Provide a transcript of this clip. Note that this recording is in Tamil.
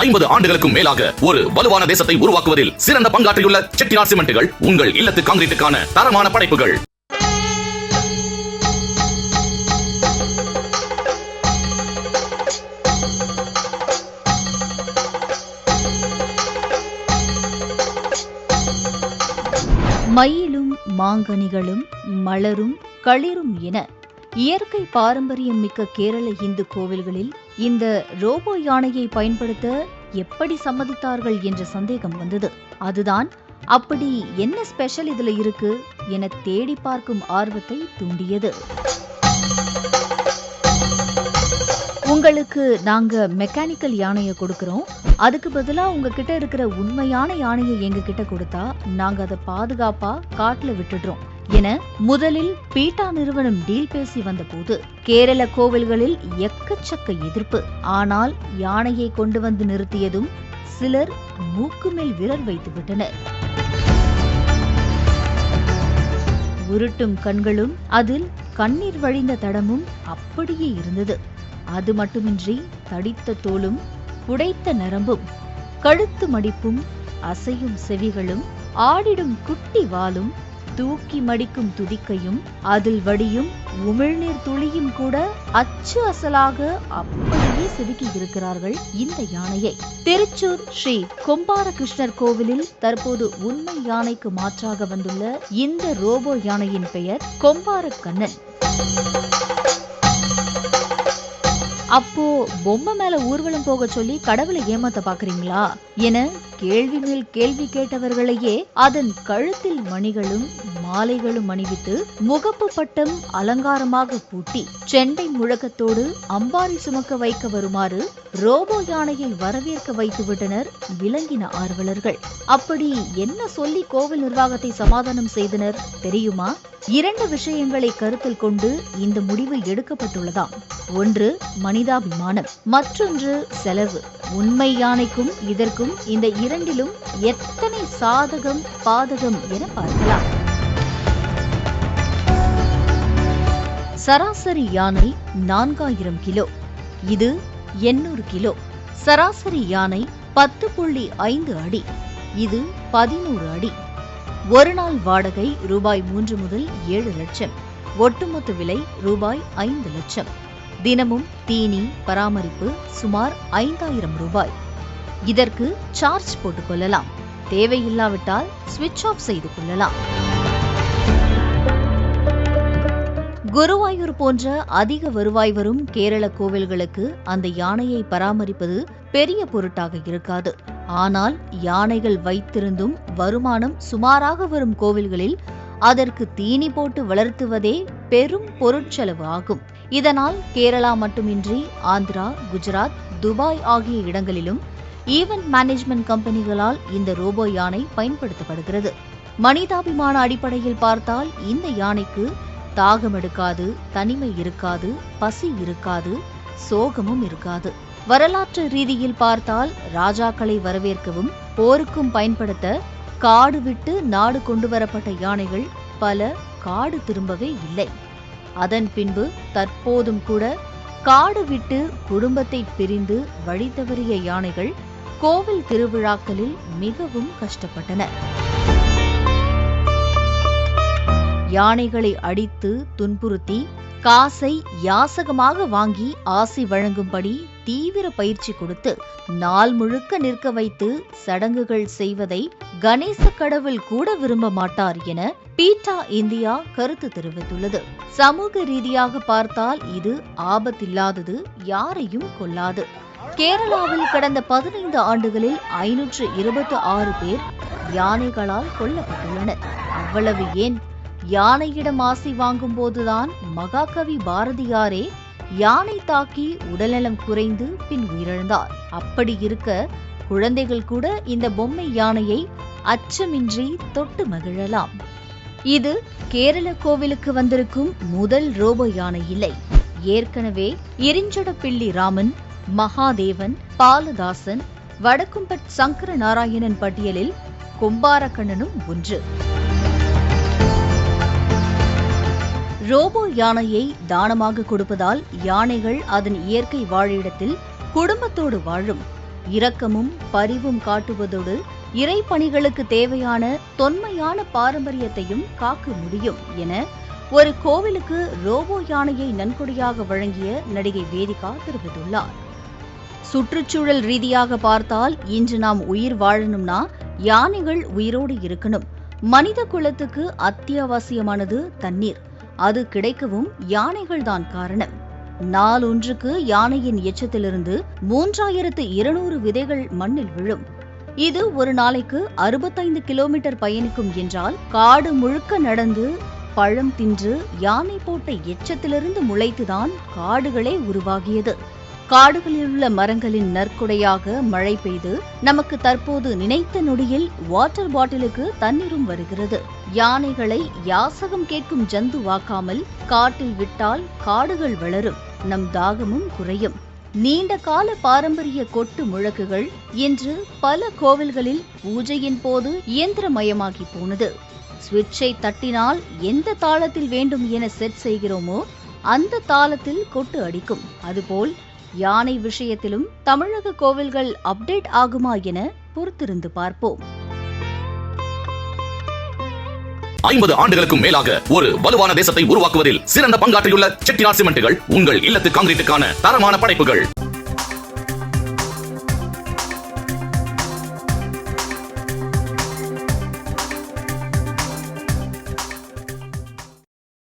50 ஆண்டுகளுக்கும் மேலாக ஒரு வலுவான தேசத்தை உருவாக்குவதில் சிறந்த பங்காற்றியுள்ள செட்டிநாட் சிமெண்ட்டுகள் உங்கள் இல்லத்து கான்கிரீட்டுக்கான தரமான படைப்புகள். மயிலும் மாங்கனிகளும் மலரும் களிரும் என இயற்கை பாரம்பரியம் மிக்க கேரள இந்து கோவில்களில் இந்த ரோபோ யானையை பயன்படுத்த எப்படி சம்மதித்தார்கள் என்ற சந்தேகம் வந்தது. அதுதான் அப்படி என்ன ஸ்பெஷல் இதுல இருக்கு என தேடி பார்க்கும் ஆர்வத்தை தூண்டியது. உங்களுக்கு நாங்க மெக்கானிக்கல் யானையை கொடுக்கறோம், அதுக்கு பதிலா உங்ககிட்ட இருக்கிற உண்மையான யானையை எங்க கிட்ட கொடுத்தா நாங்க அதை பாதுகாப்பா காட்டுல விட்டுடுறோம் என முதலில் பீட்டா நிறுவனம் டீல் பேசி வந்த போது கேரள கோவில்களில் எக்கச்சக்க எதிர்ப்பு. ஆனால் யானையை கொண்டு வந்து நிறுத்தியதும் சிலர் மூக்கு மேல் விரல் வைத்து விட்டனர். உருட்டும் கண்களும் அதில் கண்ணீர் வழிந்த தடமும் அப்படியே இருந்தது. அது மட்டுமின்றி தடித்த தோலும் புடைத்த நரம்பும் கழுத்து மடிப்பும் அசையும் செவிகளும் ஆடிடும் குட்டி வாலும் தூக்கி மடிக்கும் துதிக்கையும் அதில் வடியும் உமிழ்நீர் துளியும் கூட அச்சு அசலாக அப்படியே செதுக்கி இருக்கிறார்கள் இந்த யானையை. திருச்சூர் ஸ்ரீ கொம்பாரகிருஷ்ணர் கோவிலில் தற்போது உண்மை யானைக்கு மாற்றாக வந்துள்ள இந்த ரோபோ யானையின் பெயர் கொம்பாரக்கண்ணன். அப்போ பொம்மை மேல ஊர்வலம் போக சொல்லி கடவுளை ஏமாத்த பாக்குறீங்களா என கேள்வி மேல் கேள்வி கேட்டவர்களையே அதன் கழுத்தில் மணிகளும் மாலைகளும் அணிவித்து முகப்பு பட்டம் அலங்காரமாக பூட்டி செண்டை முழக்கத்தோடு அம்பாரி சுமக்க வைக்க வருமாறு ரோபோ யானையை வரவேற்க வைத்து விட்டனர் விலங்கின ஆர்வலர்கள். அப்படி என்ன சொல்லி கோவில் நிர்வாகத்தை சமாதானம் செய்தனர் தெரியுமா? 2 விஷயங்களை கருத்தில் கொண்டு இந்த முடிவு எடுக்கப்பட்டுள்ளதாம். ஒன்று மனிதாபிமானம், மற்றொன்று செலவு. உண்மை யானைக்கும் இதற்கும் இந்த இரண்டிலும் எத்தனை சாதகம் பாதகம் என பார்க்கலாம். சராசரி யானை 4000 கிலோ, இது 800 கிலோ. சராசரி யானை 10.5 அடி, இது 11 அடி. ஒரு நாள் வாடகை ரூபாய் 3 முதல் 7 லட்சம். ஒட்டுமொத்த விலை ரூபாய் 5 லட்சம். தினமும் தீனி பராமரிப்பு சுமார் 5000 ரூபாய். இதற்கு சார்ஜ் போட்டுக் கொள்ளலாம். தேவையில்லாவிட்டால் ஸ்விட்ச் ஆஃப் செய்து கொள்ளலாம். குருவாயூர் போன்ற அதிக வருவாய் வரும் கேரள கோவில்களுக்கு அந்த யானையை பராமரிப்பது பெரிய பொருட்டாக இருக்காது. ஆனால் யானைகள் வைத்திருந்தும் வருமானம் சுமாராக வரும் கோவில்களில் அதற்கு தீனி போட்டு வளர்த்துவதே பெரும் பொருட்செலவு ஆகும். இதனால் கேரளா மட்டுமின்றி ஆந்திரா, குஜராத், துபாய் ஆகிய இடங்களிலும் ஈவென்ட் மேனேஜ்மெண்ட் கம்பெனிகளால் இந்த ரோபோ யானை பயன்படுத்தப்படுகிறது. மனிதாபிமான அடிப்படையில் பார்த்தால் இந்த யானைக்கு தாகம் எடுக்காது, தனிமை இருக்காது, பசி இருக்காது, சோகமும் இருக்காது. வரலாற்று ரீதியில் பார்த்தால் ராஜாக்களை வரவேற்கவும் போருக்கும் பயன்படுத்த காடு விட்டு நாடு கொண்டு வரப்பட்ட யானைகள் பல காடு திரும்பவே இல்லை. அதன் பின்பு தற்போதும் கூட காடு விட்டு குடும்பத்தை பிரிந்து வழி தவறிய யானைகள் கோவில் திருவிழாக்களில் மிகவும் கஷ்டப்பட்டன. யானைகளை அடித்து துன்புறுத்தி காசை யாசகமாக வாங்கி ஆசி வழங்கும்படி தீவிர பயிற்சி கொடுத்து நாள் முழுக்க நிற்க வைத்து சடங்குகள் செய்வதை கணேச கடவுள் கூட விரும்ப மாட்டார் என பீட்டா இந்தியா கருத்து தெரிவித்துள்ளது. சமூக ரீதியாக பார்த்தால் இது ஆபத்தில்லாதது, யாரையும் கொல்லாது. கேரளாவில் கடந்த 15 ஆண்டுகளில் 526 பேர் யானைகளால் கொல்லப்பட்டுள்ளனர். அவ்வளவு ஏன், யானையிடம் ஆசி வாங்கும் போதுதான் மகாகவி பாரதியாரே யானை தாக்கி உடல்நலம் குறைந்து பின் உயிரிழந்தார். அப்படி இருக்க குழந்தைகள் கூட இந்த பொம்மை யானையை அச்சமின்றி தொட்டு மகிழலாம். இது கேரள கோவிலுக்கு வந்திருக்கும் முதல் ரோபோ யானை இல்லை. ஏற்கனவே இரிஞ்சடப்பிள்ளி ராமன், மகாதேவன், பாலதாசன், வடக்கும்பட் சங்கர நாராயணன் பட்டியலில் கொம்பாரக்கண்ணனும் ஒன்று. ரோபோ யானையை தானமாக கொடுப்பதால் யானைகள் அதன் இயற்கை வாழிடத்தில் குடும்பத்தோடு வாழும். இரக்கமும் பரிவும் காட்டுவதோடு இறைப்பணிகளுக்கு தேவையான தொன்மையான பாரம்பரியத்தையும் காக்க முடியும் என ஒரு கோவிலுக்கு ரோபோ யானையை நன்கொடையாக வழங்கிய நடிகை வேதிகா தெரிவித்துள்ளார். சுற்றுச்சூழல் ரீதியாக பார்த்தால் இன்று நாம் உயிர் வாழணும்னா யானைகள் உயிரோடு இருக்கணும். மனித குலத்துக்கு அத்தியாவசியமானது தண்ணீர். அது கிடைக்கவும் யானைகள் தான் காரணம். நாளொன்றுக்கு யானையின் எச்சத்திலிருந்து 3200 விதைகள் மண்ணில் விழும். இது ஒரு நாளைக்கு 65 கிலோமீட்டர் பயணிக்கும் என்றால் காடு முழுக்க நடந்து பழம் தின்று யானை போட்ட எச்சத்திலிருந்து முளைத்துதான் காடுகளே உருவாகியது. காடுகளில் உள்ள மரங்களின் நற்கொடையாக மழை பெய்து நமக்கு தற்போது நினைத்த நொடியில் வாட்டர் பாட்டிலுக்கு தண்ணீரும் வருகிறது. யானைகளை யாசகம் கேட்கும் ஜந்துவாக்காமல் காட்டில் விட்டால் காடுகள் வளரும், நம் தாகமும் குறையும். நீண்ட கால பாரம்பரிய கொட்டு முழக்குகள் இன்று பல கோவில்களில் பூஜையின் போது இயந்திரமயமாகி போனது. சுவிட்சை தட்டினால் எந்த தாளத்தில் வேண்டும் என செட் செய்கிறோமோ அந்த தாளத்தில் கொட்டு அடிக்கும். அதுபோல் யானை விஷயத்திலும் தமிழக கோவில்கள் அப்டேட் ஆகுமா என பொறுத்திருந்து பார்ப்போம். 50 ஆண்டுகளுக்கும் மேலாக ஒரு வலுவான தேசத்தை உருவாக்குவதில் சிறந்த பங்காற்றியுள்ள செட்டிநாட் சிமெண்ட்டுகள் உங்கள் இல்லத்து காங்கிரீட்டுக்கான தரமான படைப்புகள்.